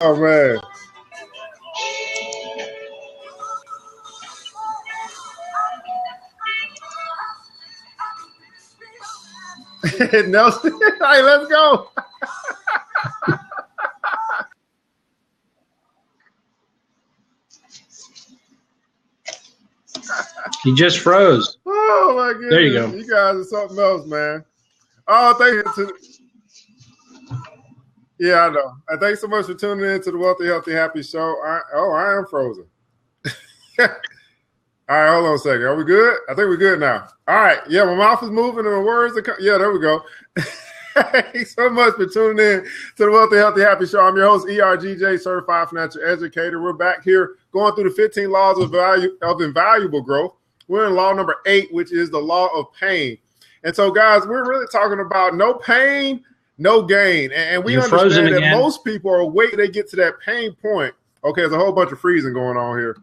Oh man. Nelson, all right, let's go. He just froze. Oh my goodness. There you go. You guys are something else, man. Oh, thank you. Yeah, I know. Thanks so much for tuning in to the Wealthy, Healthy, Happy Show. I am frozen. All right, hold on a second. Are we good? I think we're good now. All right. Yeah, my mouth is moving and my words are yeah, there we go. Thanks so much for tuning in to the Wealthy, Healthy, Happy Show. I'm your host, ERGJ, Certified Financial Educator. We're back here going through the 15 laws of invaluable growth. We're in law number 8, which is the law of pain. And so, guys, we're really talking about no pain, no gain. And we understand that most people are waiting to get to that pain point. Okay, there's a whole bunch of freezing going on here.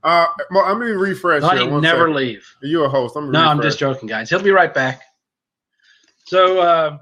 Let me refresh here. Never leave. Are you a host? I'm just joking, guys. He'll be right back. So,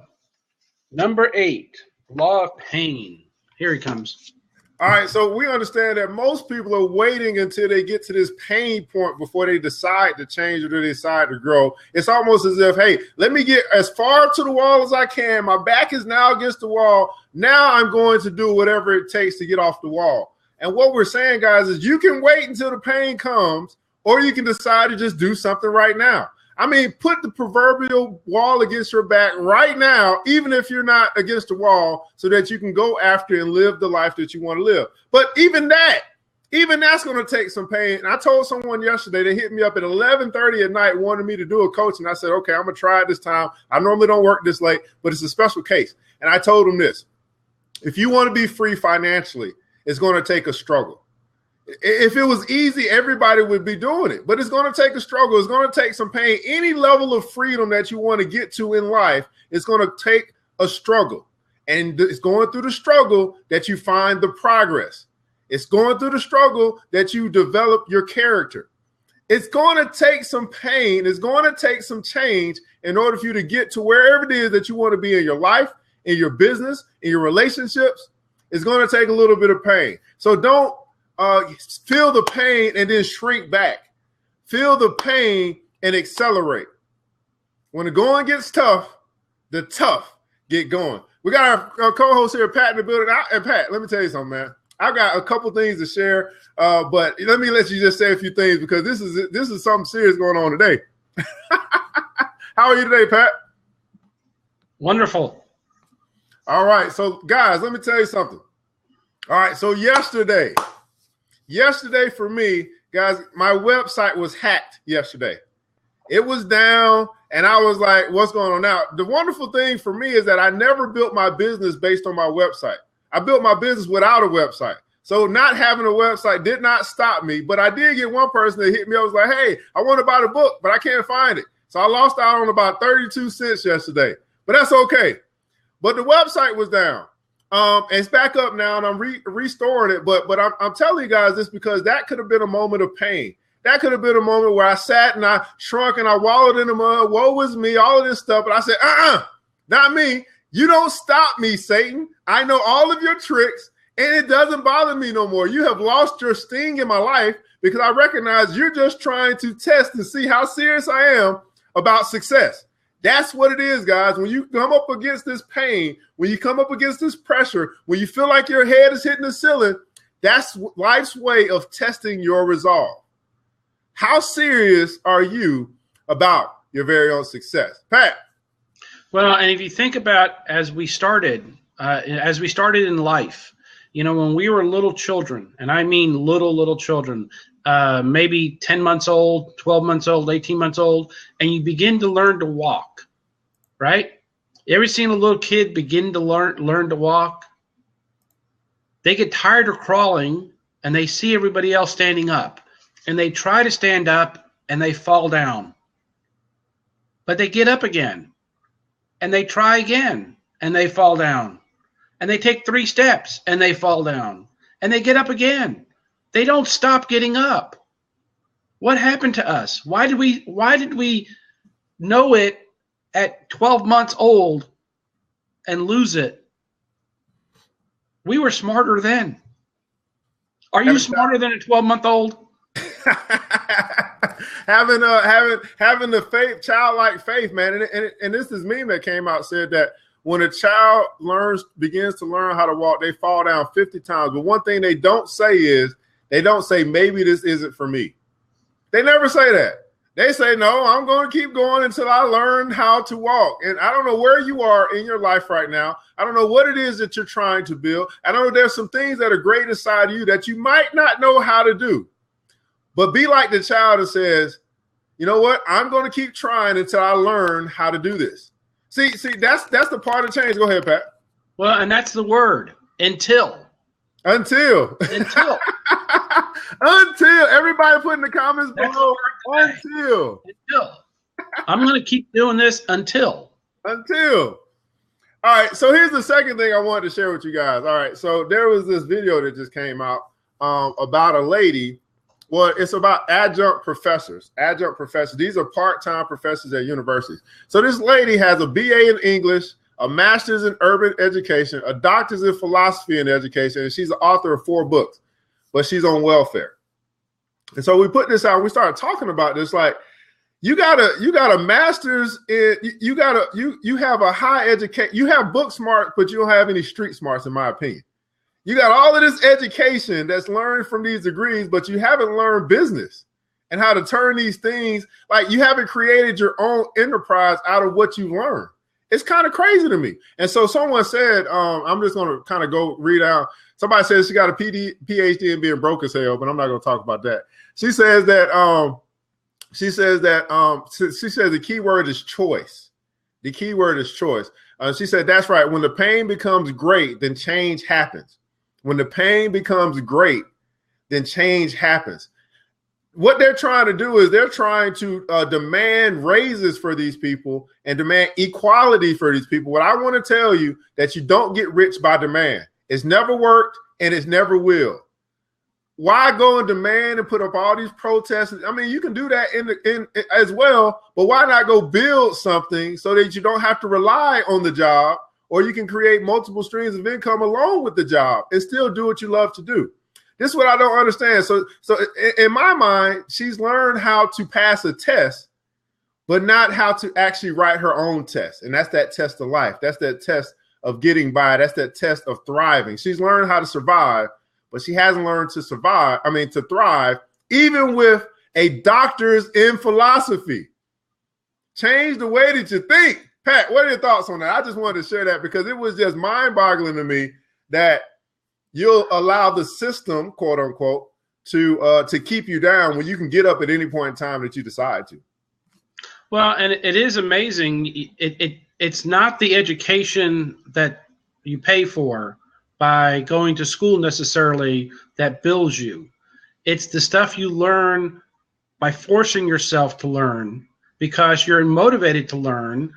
number 8, law of pain. Here he comes. All right, so we understand that most people are waiting until they get to this pain point before they decide to change or they decide to grow. It's almost as if, hey, let me get as far to the wall as I can. My back is now against the wall. Now I'm going to do whatever it takes to get off the wall. And what we're saying, guys, is you can wait until the pain comes, or you can decide to just do something right now. I mean, put the proverbial wall against your back right now, even if you're not against the wall, so that you can go after and live the life that you want to live. But even that's going to take some pain. And I told someone yesterday, they hit me up at 11:30 at night, wanted me to do a coaching. I said, okay, I'm going to try it this time. I normally don't work this late, but it's a special case. And I told them this: if you want to be free financially, it's going to take a struggle. If it was easy, everybody would be doing it, but it's going to take a struggle. It's going to take some pain. Any level of freedom that you want to get to in life is going to take a struggle. And it's going through the struggle that you find the progress. It's going through the struggle that you develop your character. It's going to take some pain. It's going to take some change in order for you to get to wherever it is that you want to be in your life, in your business, in your relationships. It's going to take a little bit of pain. So don't feel the pain and then shrink back. Feel the pain and accelerate. When the going gets tough, the tough get going. We got our co-host here, Pat, in the building. And Pat, let me tell you something, man. I've got a couple things to share, but let me let you just say a few things because this is something serious going on today. How are you today, Pat? Wonderful. All right, so guys, let me tell you something. All right, so yesterday for me, guys, my website was hacked yesterday. It was down, and I was like, what's going on now? The wonderful thing for me is that I never built my business based on my website. I built my business without a website. So not having a website did not stop me, but I did get one person that hit me. I was like, hey, I want to buy the book, but I can't find it. So I lost out on about 32 cents yesterday, but that's okay. But the website was down. It's back up now, and I'm restoring it. But I'm telling you guys this because that could have been a moment of pain. That could have been a moment where I sat and I shrunk and I wallowed in the mud. Woe was me, all of this stuff. But I said, not me. You don't stop me, Satan. I know all of your tricks, and it doesn't bother me no more. You have lost your sting in my life because I recognize you're just trying to test and see how serious I am about success. That's what it is, guys. When you come up against this pain, when you come up against this pressure, when you feel like your head is hitting the ceiling, that's life's way of testing your resolve. How serious are you about your very own success? Pat? Well, and if you think about as we started in life, you know, when we were little children, and I mean little children, maybe 10 months old, 12 months old, 18 months old, and you begin to learn to walk, right? You ever seen a little kid begin to learn to walk? They get tired of crawling, and they see everybody else standing up, and they try to stand up, and they fall down. But they get up again, and they try again, and they fall down. And they take 3 steps, and they fall down, and they get up again. They don't stop getting up. What happened to us? Why did we know it at 12 months old and lose it We were smarter then. Are you Having smarter than a 12-month-old? having the faith, childlike faith, man. And this is meme that came out said that when a child begins to learn how to walk, they fall down 50 times. But one thing they don't say is they don't say maybe this isn't for me. They never say that. They say, no, I'm going to keep going until I learn how to walk. And I don't know where you are in your life right now. I don't know what it is that you're trying to build. I know there's some things that are great inside of you that you might not know how to do. But be like the child that says, you know what? I'm going to keep trying until I learn how to do this. See, that's the part of change. Go ahead, Pat. Well, and that's the word, until. Until. Until. Everybody put in the comments below. Until. I'm going to keep doing this until. Until. All right. So here's the second thing I wanted to share with you guys. All right. So there was this video that just came out about a lady. Well, it's about adjunct professors. Adjunct professors. These are part-time professors at universities. So this lady has a BA in English, a master's in urban education, a doctor's in philosophy and education, and she's the author of 4 books, but she's on welfare. And so we put this out. We started talking about this. Like, you got a master's in. You have a high education. You have book smart, but you don't have any street smarts, in my opinion. You got all of this education that's learned from these degrees, but you haven't learned business and how to turn these things. Like, you haven't created your own enterprise out of what you learned. It's kind of crazy to me. And so someone said, I'm just going to kind of go read out. Somebody says she got a PhD in being broke as hell, but I'm not going to talk about that. She says that the key word is choice. The key word is choice. She said, that's right. When the pain becomes great, then change happens. When the pain becomes great, then change happens. What they're trying to do is they're trying to demand raises for these people and demand equality for these people. What I want to tell you, that you don't get rich by demand. It's never worked and it's never will. Why go and demand and put up all these protests? I mean, you can do that in as well, but why not go build something so that you don't have to rely on the job, or you can create multiple streams of income along with the job and still do what you love to do? This is what I don't understand. So in my mind, she's learned how to pass a test, but not how to actually write her own test. And that's that test of life. That's that test of getting by. That's that test of thriving. She's learned how to survive, but she hasn't learned to thrive, even with a doctor's in philosophy. Change the way that you think. Pat, what are your thoughts on that? I just wanted to share that because it was just mind-boggling to me that you'll allow the system, quote unquote, to keep you down when you can get up at any point in time that you decide to. Well, and it is amazing. It's not the education that you pay for by going to school necessarily that builds you. It's the stuff you learn by forcing yourself to learn because you're motivated to learn.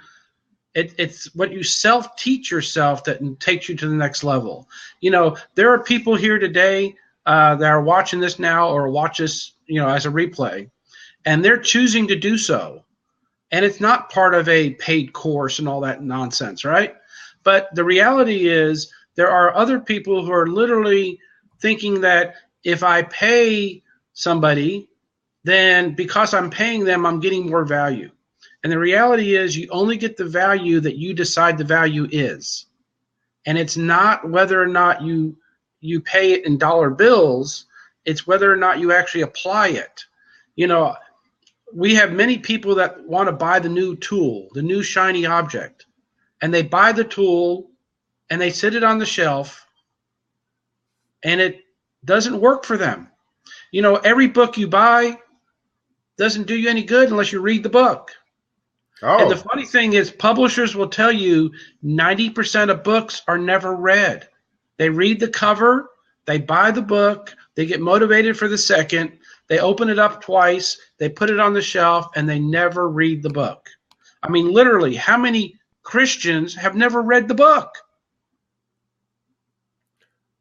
It's what you self-teach yourself that takes you to the next level. You know, there are people here today that are watching this now or watch this, as a replay, and they're choosing to do so. And it's not part of a paid course and all that nonsense, right? But the reality is there are other people who are literally thinking that if I pay somebody, then because I'm paying them, I'm getting more value. And the reality is you only get the value that you decide the value is. And it's not whether or not you pay it in dollar bills, it's whether or not you actually apply it. We have many people that want to buy the new tool, the new shiny object, and they buy the tool and they sit it on the shelf and it doesn't work for them. Every book you buy doesn't do you any good unless you read the book. Oh. And the funny thing is publishers will tell you 90% of books are never read. They read the cover, they buy the book, they get motivated for the second, they open it up twice, they put it on the shelf, and they never read the book. I mean, literally, how many Christians have never read the book?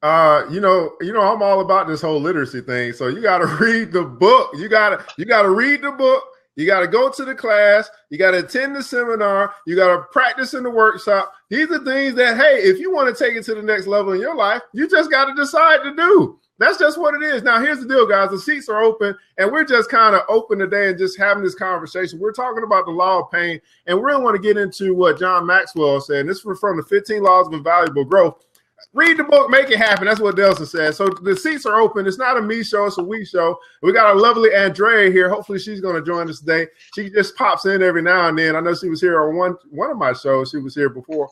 I'm all about this whole literacy thing. So you got to read the book. You got to read the book. You got to go to the class. You got to attend the seminar. You got to practice in the workshop. These are things that, hey, if you want to take it to the next level in your life, you just got to decide to do. That's just what it is. Now, here's the deal, guys. The seats are open, and we're just kind of open today and just having this conversation. We're talking about the law of pain, and we really want to get into what John Maxwell said. And this is from the 15 Laws of Invaluable Growth. Read the book, make it happen. That's what Delsa said. So the seats are open. It's not a me show, it's a we show. We got our lovely Andrea here. Hopefully she's going to join us today. She just pops in every now and then. I know she was here on one of my shows. She was here before.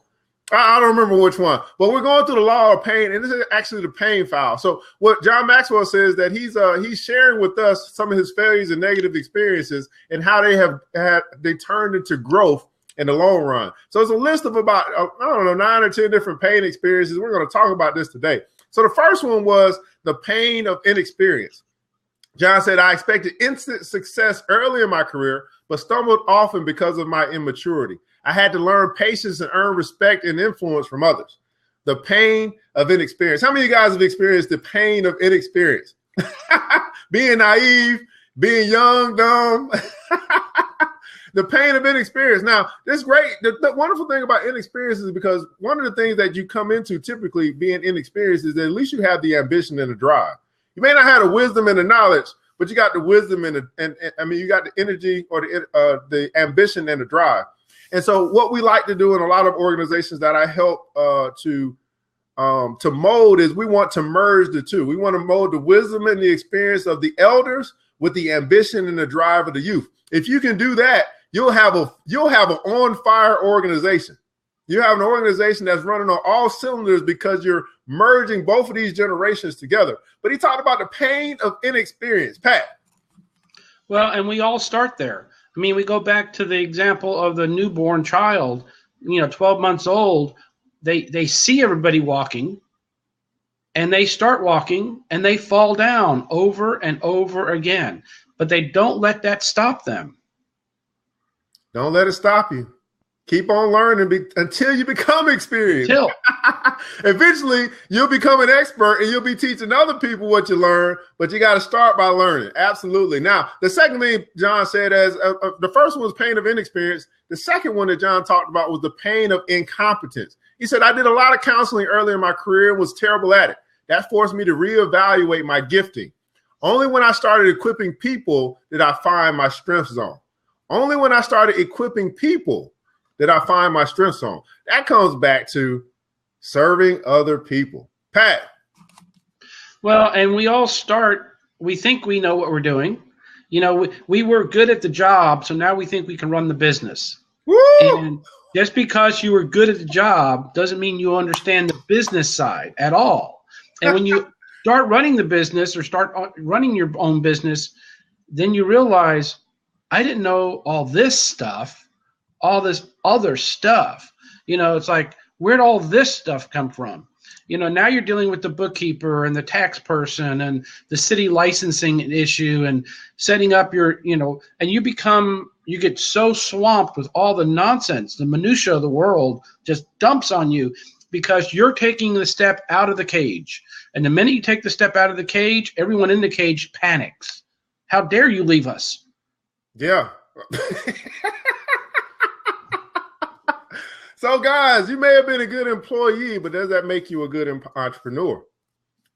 I don't remember which one. But we're going through the law of pain, and this is actually the pain file. So what John Maxwell says that he's sharing with us some of his failures and negative experiences and how they turned into growth in the long run. So it's a list of about, 9 or 10 different pain experiences. We're going to talk about this today. So the first one was the pain of inexperience. John said, I expected instant success early in my career, but stumbled often because of my immaturity. I had to learn patience and earn respect and influence from others. The pain of inexperience. How many of you guys have experienced the pain of inexperience? Being naive, being young, dumb. The pain of inexperience. Now, this great. The wonderful thing about inexperience is because one of the things that you come into typically being inexperienced is that at least you have the ambition and the drive. You may not have the wisdom and the knowledge, but you got the wisdom and you got the energy or the ambition and the drive. And so what we like to do in a lot of organizations that I help to mold is we want to merge the two. We want to mold the wisdom and the experience of the elders with the ambition and the drive of the youth. If you can do that, you'll have an on fire organization. You have an organization that's running on all cylinders because you're merging both of these generations together. But he talked about the pain of inexperience. Pat. Well, and we all start there. I mean, we go back to the example of the newborn child, 12 months old. They see everybody walking, and they start walking, and they fall down over and over again. But they don't let that stop them. Don't let it stop you. Keep on learning until you become experienced. Eventually, you'll become an expert and you'll be teaching other people what you learn, but you got to start by learning. Absolutely. Now, the second thing John said the first one was pain of inexperience. The second one that John talked about was the pain of incompetence. He said, I did a lot of counseling early in my career and was terrible at it. That forced me to reevaluate my gifting. Only when I started equipping people did I find my strength zone. Only when I started equipping people did I find my strength zone. That comes back to serving other people. Pat. Well, and we all start, we think we know what we're doing. We were good at the job, so now we think we can run the business. Woo! And just because you were good at the job doesn't mean you understand the business side at all. And when you start running the business or start running your own business, then you realize, I didn't know all this stuff, all this other stuff. It's like, where'd all this stuff come from? Now you're dealing with the bookkeeper and the tax person and the city licensing issue and setting up your, and you get so swamped with all the nonsense, the minutia of the world just dumps on you because you're taking the step out of the cage. And the minute you take the step out of the cage, everyone in the cage panics. How dare you leave us? Yeah. So, guys, you may have been a good employee, but does that make you a good entrepreneur?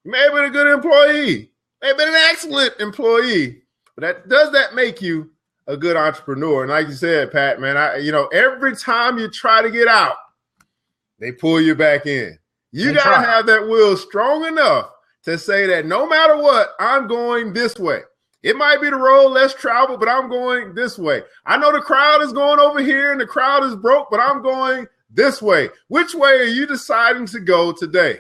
You may have been a good employee, may have been an excellent employee, but does that make you a good entrepreneur? And like you said, Pat, man, every time you try to get out, they pull you back in. You got to have that will strong enough to say that no matter what, I'm going this way. It might be the road less traveled, but I'm going this way. I know the crowd is going over here and the crowd is broke, but I'm going this way. Which way are you deciding to go today?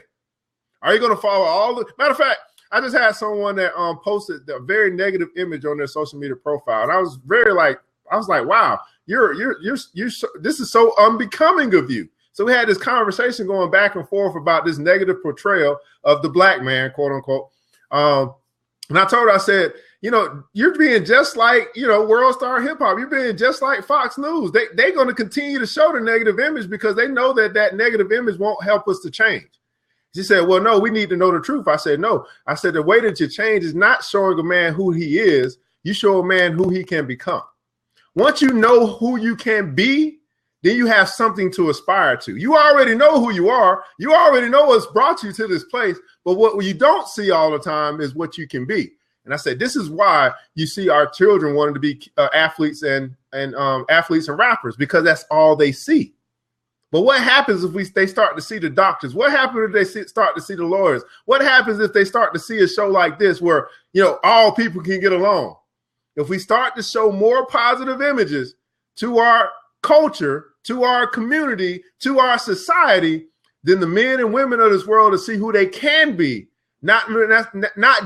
Are you going to follow all the? Matter of fact, I just had someone that posted a very negative image on their social media profile, and I was like, wow, this is so unbecoming of you. So we had this conversation going back and forth about this negative portrayal of the black man, quote unquote. And I told her, I said, you're being just like, World Star Hip Hop. You're being just like Fox News. They're going to continue to show the negative image because they know that negative image won't help us to change. She said, well, no, we need to know the truth. I said, no. I said, the way that you change is not showing a man who he is. You show a man who he can become. Once you know who you can be, then you have something to aspire to. You already know who you are. You already know what's brought you to this place. But what you don't see all the time is what you can be. And I said, this is why you see our children wanting to be athletes and athletes and rappers, because that's all they see. But what happens if they start to see the doctors? What happens if they start to see the lawyers? What happens if they start to see a show like this where, all people can get along? If we start to show more positive images to our culture, to our community, to our society, then the men and women of this world will see who they can be, not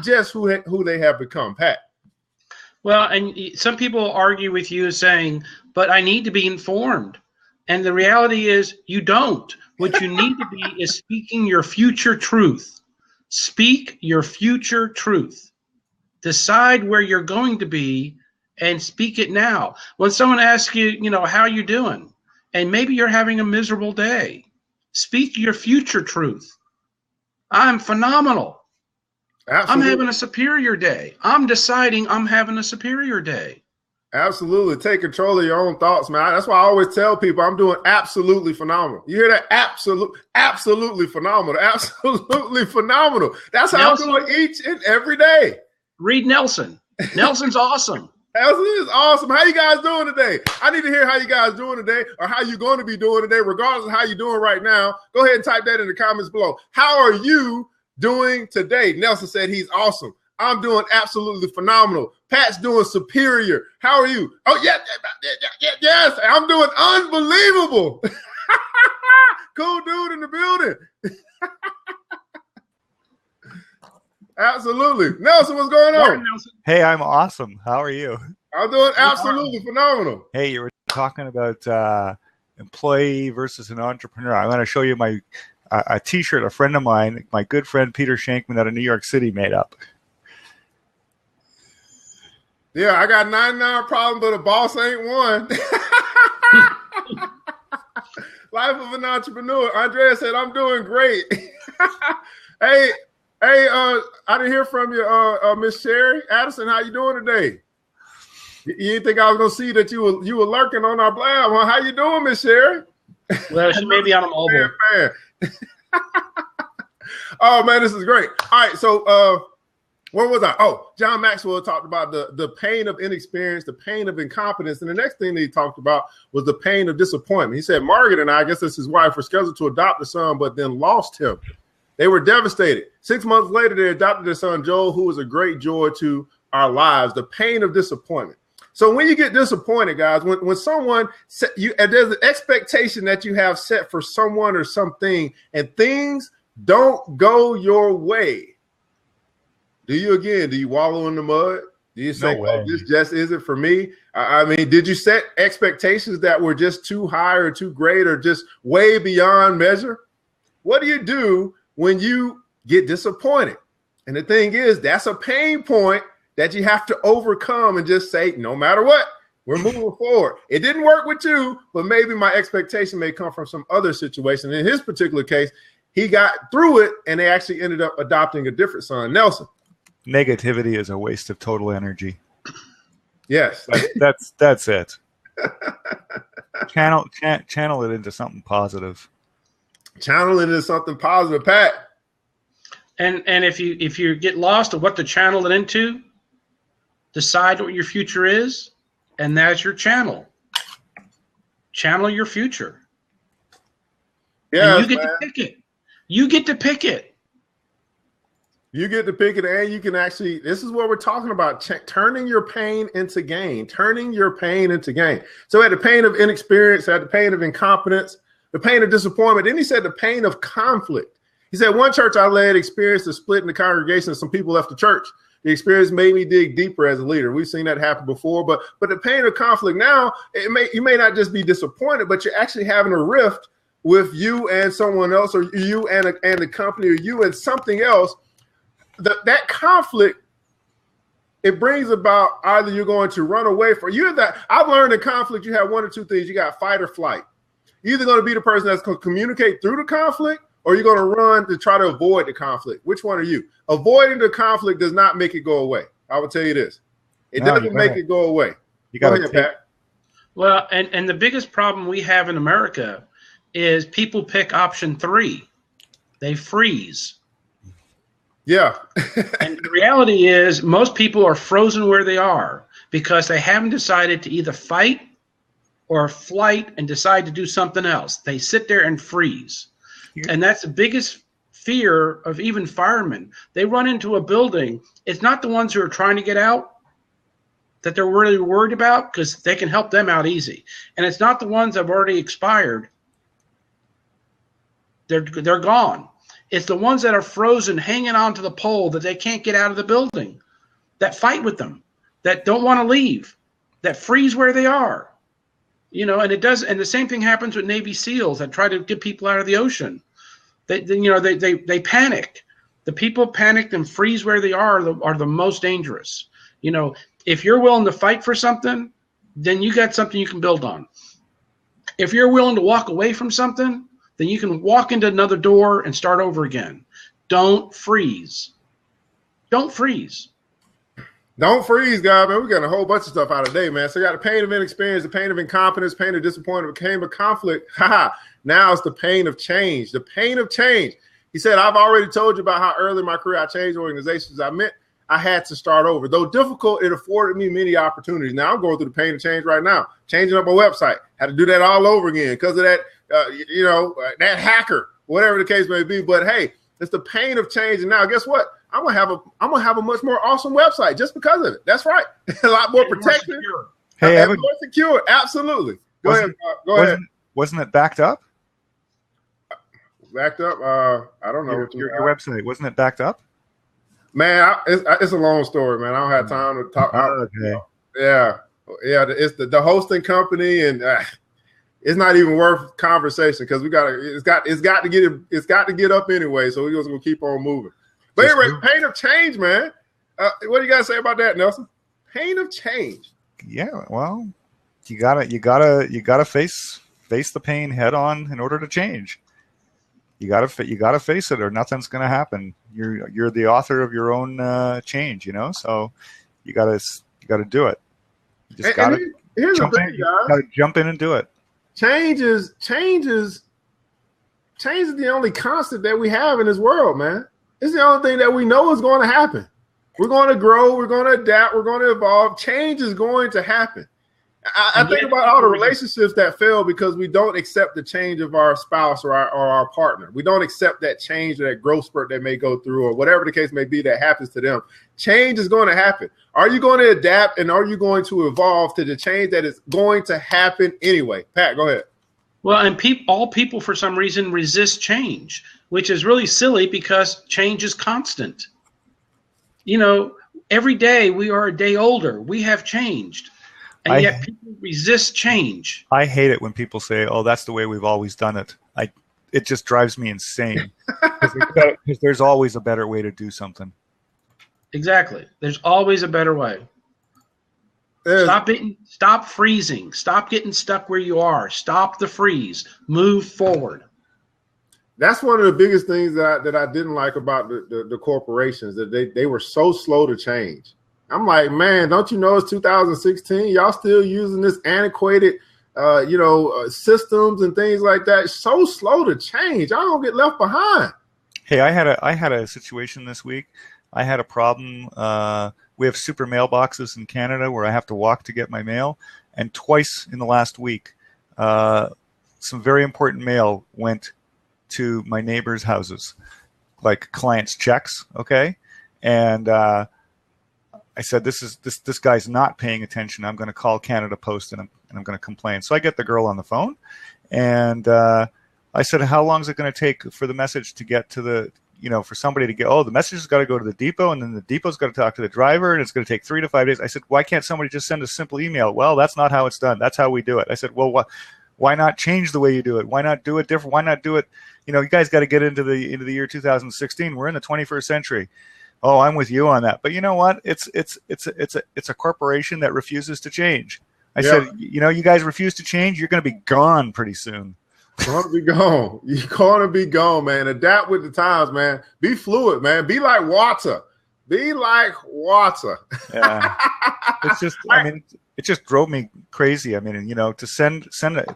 just who they have become, Pat. Well, and some people argue with you saying, but I need to be informed. And the reality is you don't. What you need to be is speaking your future truth. Speak your future truth. Decide where you're going to be and speak it now. When someone asks you, how you doing? And maybe you're having a miserable day. Speak your future truth. I'm phenomenal. Absolutely. I'm having a superior day. I'm deciding I'm having a superior day. Absolutely. Take control of your own thoughts, man. That's why I always tell people I'm doing absolutely phenomenal. You hear that? Absolutely phenomenal. Absolutely phenomenal. That's how Nelson, I'm doing each and every day. Read Nelson. Nelson's awesome. Nelson is awesome. How you guys doing today? I need to hear how you guys doing today, or how you're going to be doing today, regardless of how you're doing right now. Go ahead and type that in the comments below. How are you doing today? Nelson said he's awesome. I'm doing absolutely phenomenal. Pat's doing superior. How are you? Oh, yes. I'm doing unbelievable. Cool dude in the building. Absolutely. Nelson, what's going on? Hey, I'm awesome. How are you? I'm doing absolutely phenomenal. Hey, you were talking about employee versus an entrepreneur. I want to show you a T-shirt a friend of mine, my good friend Peter Shankman out of New York City, made up. Yeah, I got 99 problems, but a boss ain't one. Life of an entrepreneur. Andrea said, I'm doing great. Hey, I didn't hear from you, Miss Sherry Addison. How you doing today? You didn't think I was gonna see that you were lurking on our blab? Well, how you doing, Miss Sherry? Well, she may be on a mobile. Oh man, this is great. All right, so where was I? Oh, John Maxwell talked about the pain of inexperience, the pain of incompetence, and the next thing that he talked about was the pain of disappointment. He said Margaret and I guess that's his wife, were scheduled to adopt a son, but then lost him. They were devastated. 6 months later, they adopted their son, Joel, who was a great joy to our lives. The pain of disappointment. So when you get disappointed, guys, when someone there's an expectation that you have set for someone or something, and things don't go your way, do you wallow in the mud? Do you say, oh, this just isn't for me? I mean, did you set expectations that were just too high or too great or just way beyond measure? What do you do when you get disappointed? And the thing is, that's a pain point that you have to overcome and just say, no matter what, we're moving forward. It didn't work with you, but maybe my expectation may come from some other situation. In his particular case, he got through it and they actually ended up adopting a different son, Nelson. Negativity is a waste of total energy. Yes. That's it. Channel it into something positive. Channel it into something positive, Pat. And if you get lost of what to channel it into, decide what your future is, and that's your channel. Channel your future. Yeah, you get to pick it. You get to pick it. You get to pick it, and you can actually, this is what we're talking about, turning your pain into gain, turning your pain into gain. So at the pain of inexperience, at the pain of incompetence, the pain of disappointment, then he said the pain of conflict. He said, one church I led experienced a split in the congregation, and some people left the church. The experience made me dig deeper as a leader. We've seen that happen before, but the pain of conflict now, you may not just be disappointed, but you're actually having a rift with you and someone else, or you and the company, or you and something else. That conflict, it brings about either you're going to run away from you. That I've learned in conflict, you have one or two things. You got fight or flight. You're either going to be the person that's going to communicate through the conflict, or you're going to run to try to avoid the conflict. Which one are you? Avoiding the conflict does not make it go away. I will tell you this. It doesn't make it go away. You got to Well, and the biggest problem we have in America is people pick option 3. They freeze. Yeah. And the reality is most people are frozen where they are because they haven't decided to either fight or flight and decide to do something else. They sit there and freeze. And that's the biggest fear of even firemen. They run into a building. It's not the ones who are trying to get out that they're really worried about, because they can help them out easy. And it's not the ones that have already expired. They're gone. It's the ones that are frozen, hanging onto the pole that they can't get out of the building, that fight with them, that don't want to leave, that freeze where they are. You know, and it does. And the same thing happens with Navy SEALs that try to get people out of the ocean. They panic. The people panicked and freeze where they are the most dangerous. You know, if you're willing to fight for something, then you got something you can build on. If you're willing to walk away from something, then you can walk into another door and start over again. Don't freeze. Don't freeze. Don't freeze, guys, man. We got a whole bunch of stuff out today, man. So you got the pain of inexperience, the pain of incompetence, pain of disappointment, the pain of conflict. Now it's the pain of change. The pain of change. He said, I've already told you about how early in my career I changed organizations. I meant I had to start over. Though difficult, it afforded me many opportunities. Now I'm going through the pain of change right now. Changing up my website. Had to do that all over again because of that, that hacker, whatever the case may be. But hey, it's the pain of change. And now guess what? I'm gonna have a much more awesome website just because of it. That's right. A lot more protected. Hey, more secure. Absolutely. Go ahead. Wasn't it backed up? Backed up? I don't know. Your website, wasn't it backed up? Man, it's a long story, man. I don't have time to talk. Okay. Yeah. It's the hosting company, and it's not even worth conversation because it's got to get up anyway. So we're just gonna keep on moving. But anyway, pain of change, man. What do you gotta say about that, Nelson? Pain of change. Yeah, well, you gotta face the pain head on in order to change. You gotta face it, or nothing's gonna happen. You're the author of your own change, you know. So you gotta do it. You just gotta jump in and do it. Change is the only constant that we have in this world, man. It's the only thing that we know is going to happen. We're going to grow. We're going to adapt. We're going to evolve. Change is going to happen. I think about all the relationships that fail because we don't accept the change of our spouse or our partner. We don't accept that change or that growth spurt they may go through or whatever the case may be that happens to them. Change is going to happen. Are you going to adapt and are you going to evolve to the change that is going to happen anyway? Pat, go ahead. Well, and all people for some reason resist change, which is really silly because change is constant. You know, every day we are a day older. We have changed. And yet people resist change. I hate it when people say, oh, that's the way we've always done it. It just drives me insane. Because there's always a better way to do something. Exactly. There's always a better way. Stop freezing. Stop getting stuck where you are. Stop the freeze. Move forward. That's one of the biggest things that I didn't like about the corporations, that they were so slow to change. I'm like, man, don't you know it's 2016? Y'all still using this antiquated, systems and things like that. It's so slow to change. Y'all don't get left behind. Hey, I had a situation this week. I had a problem. We have super mailboxes in Canada where I have to walk to get my mail, and twice in the last week, some very important mail went to my neighbors' houses, like clients' checks. Okay, and I said, this guy's not paying attention. I'm going to call Canada Post and I'm going to complain. So I get the girl on the phone, and I said, how long is it going to take for the message to get to the, for somebody to get, the message has got to go to the depot, and then the depot's got to talk to the driver, and it's going to take 3 to 5 days. I said, why can't somebody just send a simple email? Well, that's not how it's done. That's how we do it. I said, well, why not change the way you do it? Why not do it different? Why not do it? You guys got to get into the year 2016. We're in the 21st century. Oh, I'm with you on that. But you know what? It's a corporation that refuses to change. I said, you guys refuse to change, you're going to be gone pretty soon. Going to be gone. You're going to be gone, man. Adapt with the times, man. Be fluid, man. Be like water. Be like water. Yeah. It's just, I mean, it just drove me crazy. I mean, you know, to send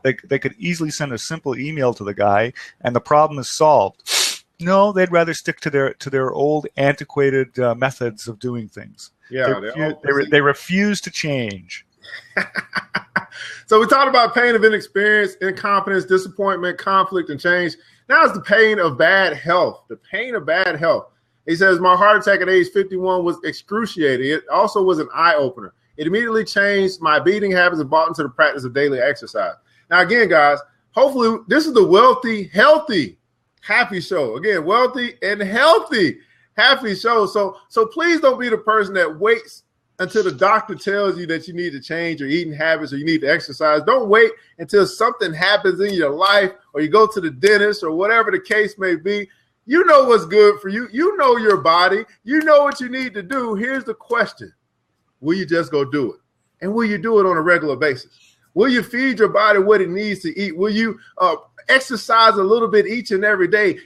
they could easily send a simple email to the guy and the problem is solved. No, they'd rather stick to their old antiquated methods of doing things. Yeah, they refuse to change. So we talked about pain of inexperience, incompetence, disappointment, conflict, and change. Now it's the pain of bad health. The pain of bad health. He says, my heart attack at age 51 was excruciating. It also was an eye-opener. It immediately changed my beating habits and brought into the practice of daily exercise. Now, again, guys, hopefully this is the wealthy, healthy, happy show. Again, wealthy and healthy, happy show. So please don't be the person that waits until the doctor tells you that you need to change your eating habits or you need to exercise. Don't wait until something happens in your life or you go to the dentist or whatever the case may be. You know what's good for you. You know your body. You know what you need to do. Here's the question. Will you just go do it? And will you do it on a regular basis? Will you feed your body what it needs to eat? Will you exercise a little bit each and every day?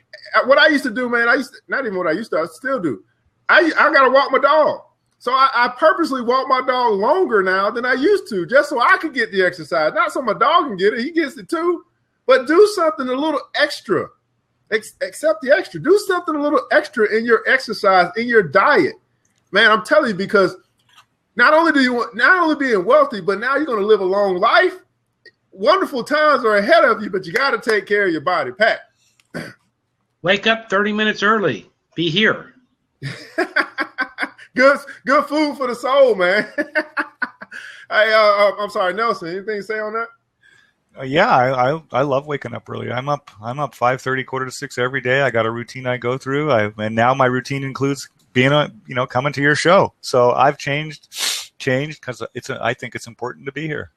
What I used to do, man, I still do. I got to walk my dog. So I purposely walk my dog longer now than I used to, just so I could get the exercise. Not so my dog can get it. He gets it too. But do something a little extra. Accept the extra. Do something a little extra in your exercise, in your diet. Man, I'm telling you, because not only being wealthy, but now you're going to live a long life. Wonderful times are ahead of you, but you got to take care of your body. Pat. Wake up 30 minutes early. Be here. Good food for the soul, man. Hey, I'm sorry, Nelson. Anything to say on that? Yeah, I love waking up early. I'm up 5:30, 5:45 every day. I got a routine I go through. And now my routine includes being coming to your show. So I've changed because I think it's important to be here.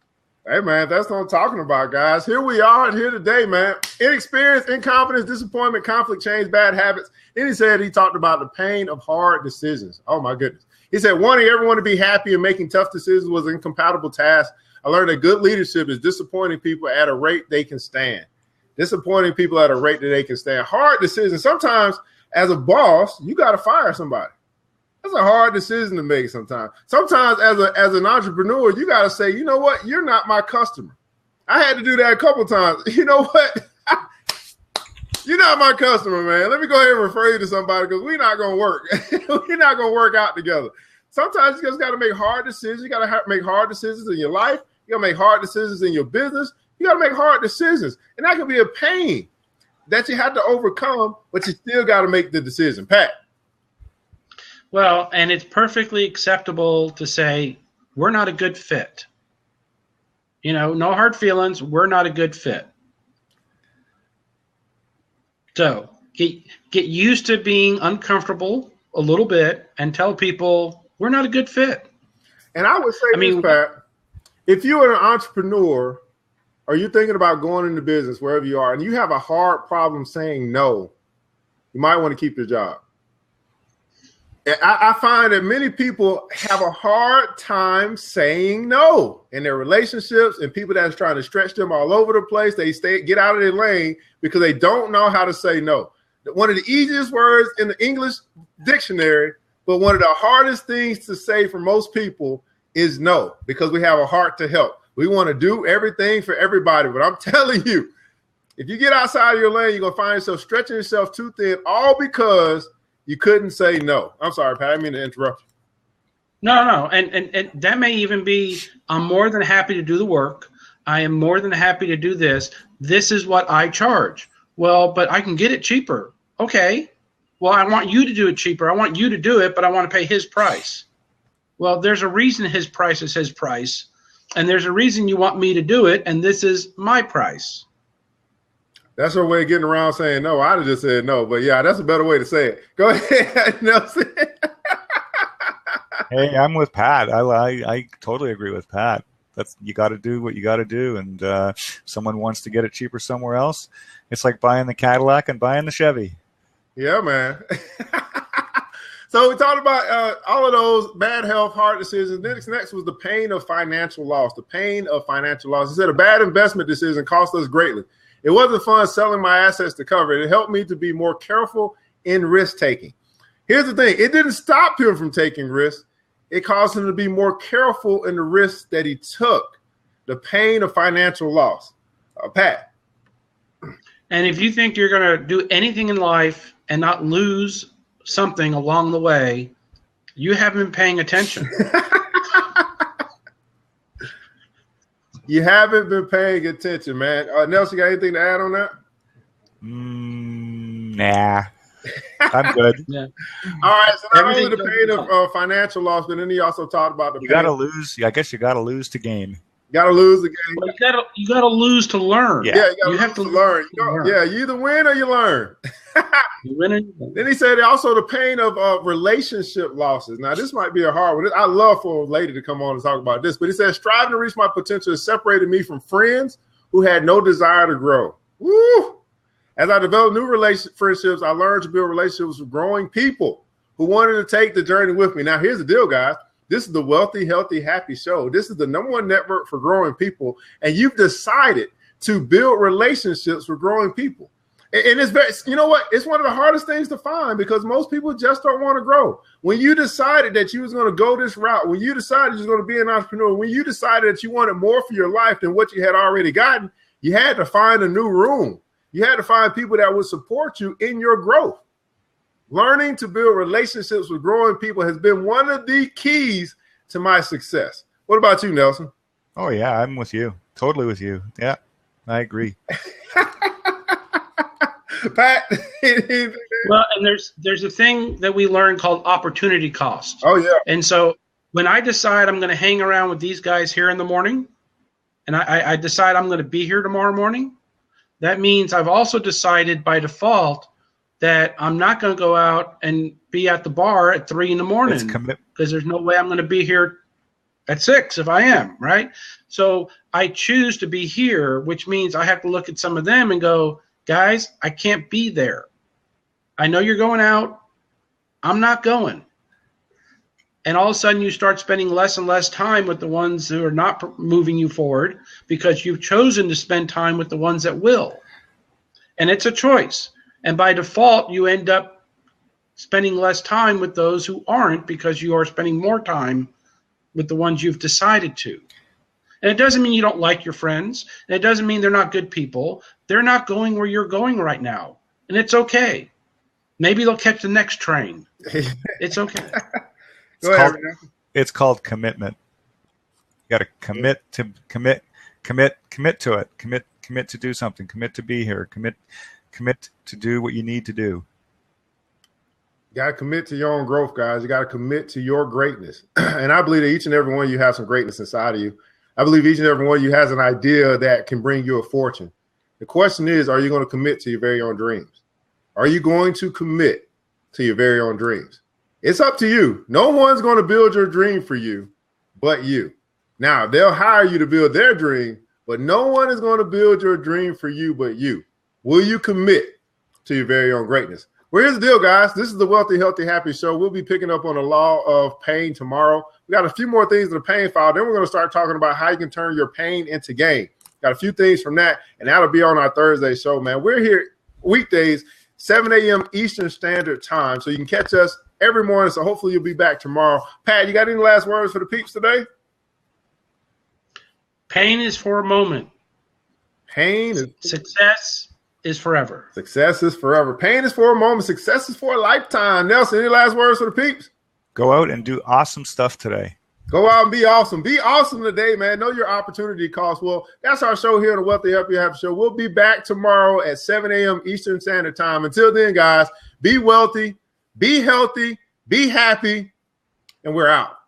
Hey, man, that's what I'm talking about, guys. Here we are and here today, man. Inexperience, incompetence, disappointment, conflict, change, bad habits. Then he talked about the pain of hard decisions. Oh, my goodness. He said wanting everyone to be happy and making tough decisions was an incompatible task. I learned that good leadership is disappointing people at a rate they can stand. Disappointing people at a rate that they can stand. Hard decisions. Sometimes as a boss, you got to fire somebody. That's a hard decision to make sometimes. Sometimes as an entrepreneur, you got to say, you know what? You're not my customer. I had to do that a couple times. You know what? You're not my customer, man. Let me go ahead and refer you to somebody because we're not going to work. We're not going to work out together. Sometimes you just got to make hard decisions. You got to make hard decisions in your life. You got to make hard decisions in your business. You got to make hard decisions. And that can be a pain that you have to overcome, but you still got to make the decision. Pat. Well, and it's perfectly acceptable to say, we're not a good fit. No hard feelings. We're not a good fit. So get used to being uncomfortable a little bit and tell people we're not a good fit. And I would say this, Pat, if you are an entrepreneur or you're thinking about going into business, wherever you are, and you have a hard problem saying no, you might want to keep your job. I find that many people have a hard time saying no in their relationships, and people that's trying to stretch them all over the place, get out of their lane because they don't know how to say no. One of the easiest words in the English dictionary, but one of the hardest things to say for most people is no, because we have a heart to help. We want to do everything for everybody, but I'm telling you, if you get outside of your lane, you're going to find yourself stretching yourself too thin, all because you couldn't say no. I'm sorry, Pat. I didn't mean to interrupt you. No. And that may even be, I'm more than happy to do the work. I am more than happy to do this. This is what I charge. Well, but I can get it cheaper. Okay. Well, I want you to do it cheaper. I want you to do it, but I want to pay his price. Well, there's a reason his price is his price. And there's a reason you want me to do it. And this is my price. That's her way of getting around saying no. I'd have just said no, but yeah, that's a better way to say it. Go ahead, Nelson. Hey, I'm with Pat. I totally agree with Pat. You got to do what you got to do, and if someone wants to get it cheaper somewhere else, it's like buying the Cadillac and buying the Chevy. Yeah, man. So we talked about all of those bad health, hard decisions. Next was the pain of financial loss. The pain of financial loss. He said a bad investment decision cost us greatly. It wasn't fun selling my assets to cover it. It helped me to be more careful in risk taking. Here's the thing. It didn't stop him from taking risks. It caused him to be more careful in the risks that he took. The pain of financial loss. Pat. And if you think you're going to do anything in life and not lose something along the way, you haven't been paying attention. You haven't been paying attention, man. Nelson, got anything to add on that? Nah. I'm good. Yeah. All right. So not only the pain of financial loss, but then he also talked about the you got to lose. I guess you got to lose to gain. Got to lose the game. Well, you got to lose to learn. Yeah, you have to learn. Yeah, you either win or you learn. You win or you learn. Then he said also the pain of relationship losses. Now, this might be a hard one. I love for a lady to come on and talk about this, but he said striving to reach my potential has separated me from friends who had no desire to grow. Woo! As I developed new friendships, I learned to build relationships with growing people who wanted to take the journey with me. Now, here's the deal, guys. This is the Wealthy, Healthy, Happy Show. This is the #1 network for growing people. And you've decided to build relationships with growing people. And it's very, you know what? It's one of the hardest things to find because most people just don't want to grow. When you decided that you was going to go this route, when you decided you was going to be an entrepreneur, when you decided that you wanted more for your life than what you had already gotten, you had to find a new room. You had to find people that would support you in your growth. Learning to build relationships with growing people has been one of the keys to my success. What about you, Nelson? Oh, yeah, I'm with you. Totally with you. Yeah, I agree. Pat? Well, and there's a thing that we learn called opportunity cost. Oh, yeah. And so when I decide I'm going to hang around with these guys here in the morning, and I decide I'm going to be here tomorrow morning, that means I've also decided by default that I'm not going to go out and be at the bar at 3 in the morning because there's no way I'm going to be here at 6 if I am, right? So I choose to be here, which means I have to look at some of them and go, guys, I can't be there. I know you're going out. I'm not going. And all of a sudden you start spending less and less time with the ones who are not moving you forward because you've chosen to spend time with the ones that will. And it's a choice. And by default, you end up spending less time with those who aren't because you are spending more time with the ones you've decided to. And it doesn't mean you don't like your friends. And it doesn't mean they're not good people. They're not going where you're going right now. And it's okay. Maybe they'll catch the next train. It's okay. It's called commitment. You got to commit to it. Commit to do something. Commit to be here. Commit to do what you need to do. You got to commit to your own growth, guys. You got to commit to your greatness. And I believe that each and every one of you have some greatness inside of you. I believe each and every one of you has an idea that can bring you a fortune. The question is, are you going to commit to your very own dreams? Are you going to commit to your very own dreams? It's up to you. No one's going to build your dream for you but you. Now, they'll hire you to build their dream, but no one is going to build your dream for you but you. Will you commit to your very own greatness? Well, here's the deal, guys. This is the Wealthy, Healthy, Happy Show. We'll be picking up on the law of pain tomorrow. We got a few more things in the pain file. Then we're going to start talking about how you can turn your pain into gain. Got a few things from that, and that'll be on our Thursday show, man. We're here weekdays, 7 a.m. Eastern Standard Time, so you can catch us every morning. So hopefully you'll be back tomorrow. Pat, you got any last words for the peeps today? Pain is for a moment. Success is forever. Success is forever. Pain is for a moment. Success is for a lifetime. Nelson, any last words for the peeps? Go out and do awesome stuff today. Go out and be awesome. Be awesome today, man. Know your opportunity cost. Well, that's our show here on the Wealthy, Healthy, Happy Show. We'll be back tomorrow at 7 a.m. Eastern Standard Time. Until then, guys, be wealthy, be healthy, be happy, and we're out.